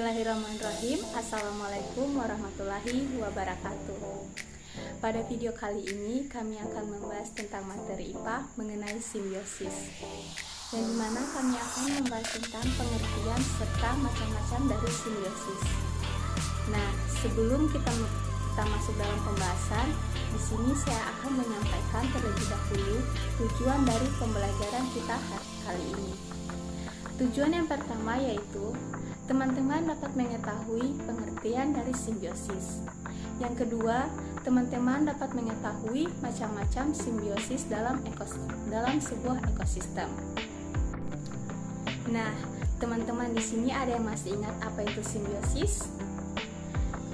Bismillahirrahmanirrahim. Assalamualaikum warahmatullahi wabarakatuh. Pada video kali ini kami akan membahas tentang materi IPA mengenai simbiosis, yang dimana kami akan membahas tentang pengertian serta macam-macam dari simbiosis. Nah, sebelum kita masuk dalam pembahasan, di sini saya akan menyampaikan terlebih dahulu tujuan dari pembelajaran kita kali ini. Tujuan yang pertama yaitu teman-teman dapat mengetahui pengertian dari simbiosis. Yang kedua, teman-teman dapat mengetahui macam-macam simbiosis dalam sebuah ekosistem. Nah, teman-teman di sini ada yang masih ingat apa itu simbiosis?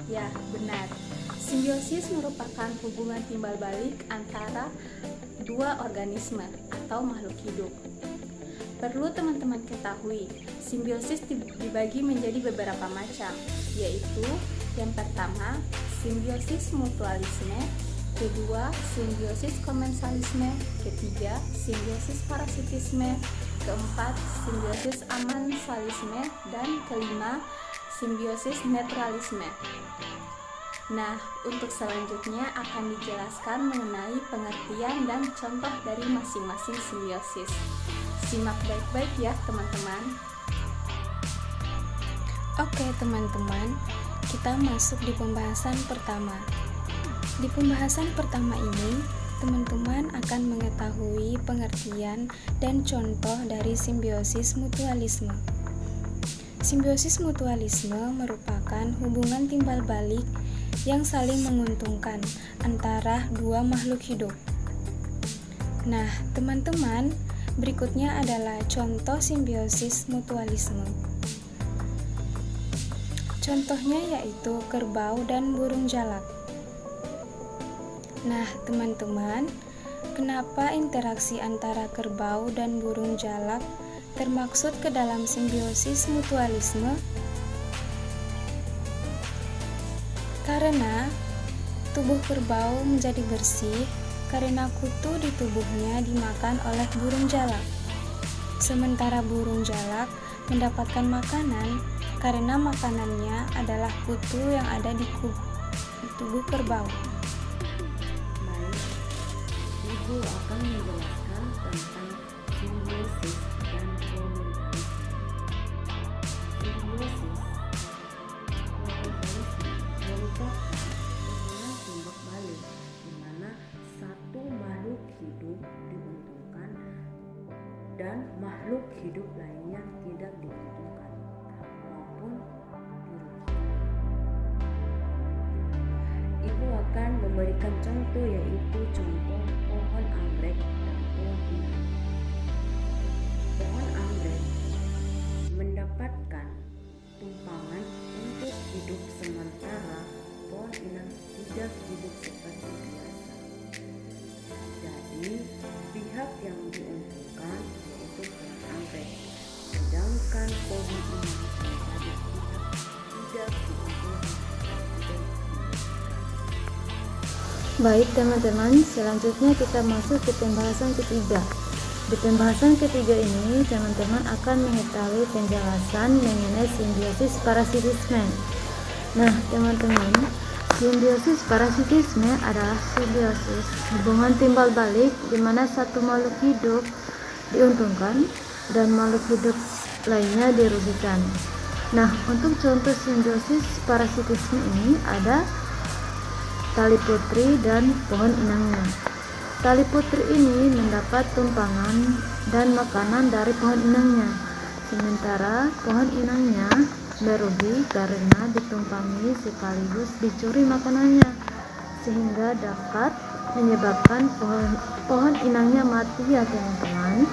Ya, benar. Simbiosis merupakan hubungan timbal balik antara dua organisme atau makhluk hidup. Perlu teman-teman ketahui, simbiosis dibagi menjadi beberapa macam, yaitu yang pertama, simbiosis mutualisme, kedua, simbiosis komensalisme, ketiga, simbiosis parasitisme, keempat, simbiosis amensalisme, dan kelima, simbiosis netralisme. Nah, untuk selanjutnya akan dijelaskan mengenai pengertian dan contoh dari masing-masing simbiosis. Simak baik-baik ya teman-teman. Oke teman-teman, kita masuk di pembahasan pertama. Di pembahasan pertama ini, teman-teman akan mengetahui pengertian dan contoh dari simbiosis mutualisme. Simbiosis mutualisme merupakan hubungan timbal balik yang saling menguntungkan antara dua makhluk hidup. Nah, teman-teman, berikutnya adalah contoh simbiosis mutualisme. Contohnya yaitu kerbau dan burung jalak. Nah, teman-teman, kenapa interaksi antara kerbau dan burung jalak termaksud ke dalam simbiosis mutualisme? Karena tubuh kerbau menjadi bersih karena kutu di tubuhnya dimakan oleh burung jalak. Sementara burung jalak mendapatkan makanan karena makanannya adalah kutu yang ada di tubuh kerbau. Baik, Ibu akan menjelaskan tentang simbiosis dan komensalisme. Simbiosis merupakan hubungan timbal balik di mana satu makhluk hidup diuntungkan dan makhluk hidup lainnya tidak diuntungkan maupun dirugikan. Ibu akan memberikan contoh, yaitu contoh pohon anggrek dan pohon inang. Pohon anggrek mendapatkan tumpangan untuk hidup, sementara pohon inang tidak hidup seperti biasa. Jadi, pihak yang diuntungkan yaitu pohon anggrek, sedangkan pohon inang menjadi pihak tidak diuntungkan. Baik teman-teman, selanjutnya kita masuk ke pembahasan ketiga. Di pembahasan ketiga ini, teman-teman akan mengetahui penjelasan mengenai simbiosis parasitisme. Nah, teman-teman, simbiosis parasitisme adalah simbiosis hubungan timbal balik di mana satu makhluk hidup diuntungkan dan makhluk hidup lainnya dirugikan. Nah, untuk contoh simbiosis parasitisme ini ada tali putri dan pohon inangnya. Tali putri ini mendapat tumpangan dan makanan dari pohon inangnya, sementara pohon inangnya merugi karena ditumpangi sekaligus dicuri makanannya, sehingga dapat menyebabkan pohon inangnya mati ya teman-teman.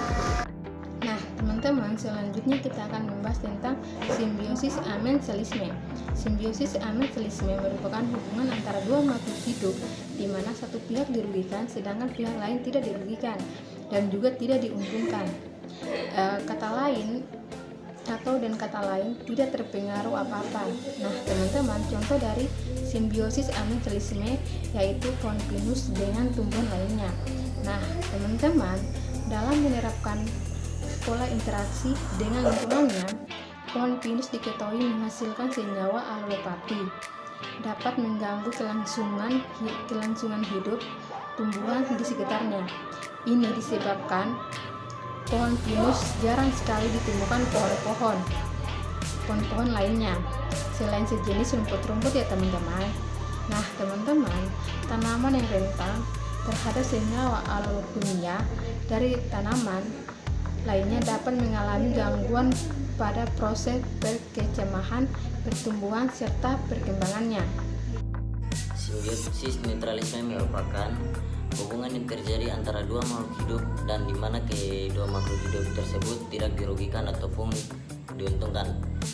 Nah, teman-teman, selanjutnya kita akan membahas tentang simbiosis amensalisme. Simbiosis amensalisme merupakan hubungan antara dua makhluk hidup di mana satu pihak dirugikan sedangkan pihak lain tidak dirugikan dan juga tidak diuntungkan. Kata lain tidak terpengaruh apa-apa. Nah, teman-teman, contoh dari simbiosis amensalisme yaitu pohon pinus dengan tumbuhan lainnya. Nah, teman-teman, dalam menerapkan pola interaksi dengan lingkungannya, Pohon pinus diketahui menghasilkan senyawa alopati, dapat mengganggu kelangsungan hidup tumbuhan di sekitarnya. Ini disebabkan pohon pinus jarang sekali ditemukan pohon-pohon lainnya selain sejenis rumput-rumput ya teman-teman. Nah teman-teman, tanaman yang rentan terhadap senyawa alokimia dari tanaman lainnya dapat mengalami gangguan pada proses perkecamahan, pertumbuhan, serta perkembangannya. Simbiosis mutualisme merupakan hubungan yang terjadi antara dua makhluk hidup dan di mana kedua makhluk hidup tersebut tidak dirugikan ataupun diuntungkan.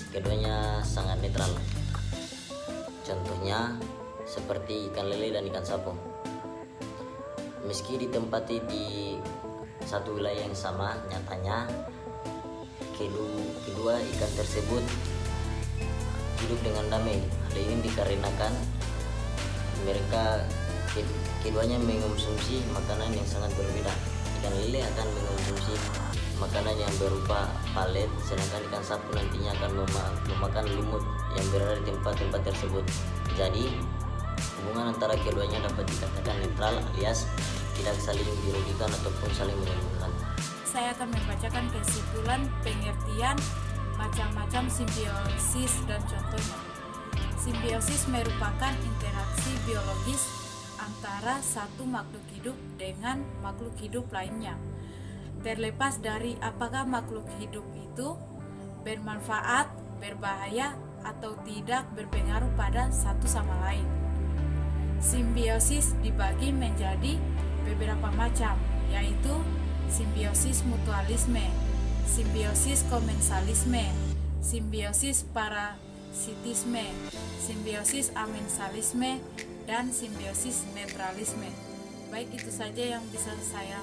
Keduanya sangat netral. Contohnya seperti ikan lele dan ikan sapo. Meski ditempati di satu wilayah yang sama, nyatanya kedua ikan tersebut hidup dengan damai. Hal ini dikarenakan mereka keduanya mengonsumsi makanan yang sangat berbeda. Ikan lele akan mengonsumsi makanan yang berupa palet, sedangkan ikan sapu nantinya akan memakan lumut yang berada di tempat-tempat tersebut. Jadi hubungan antara keduanya dapat dikatakan netral alias tidak saling dirugikan ataupun saling menguntungkan. Saya akan membacakan kesimpulan pengertian macam-macam simbiosis dan contohnya. Simbiosis merupakan interaksi biologis antara satu makhluk hidup dengan makhluk hidup lainnya. Terlepas dari apakah makhluk hidup itu bermanfaat, berbahaya, atau tidak berpengaruh pada satu sama lain. Simbiosis dibagi menjadi beberapa macam, yaitu simbiosis mutualisme, simbiosis komensalisme, simbiosis parasitisme, simbiosis amensalisme, dan simbiosis neutralisme. Baik, itu saja yang bisa saya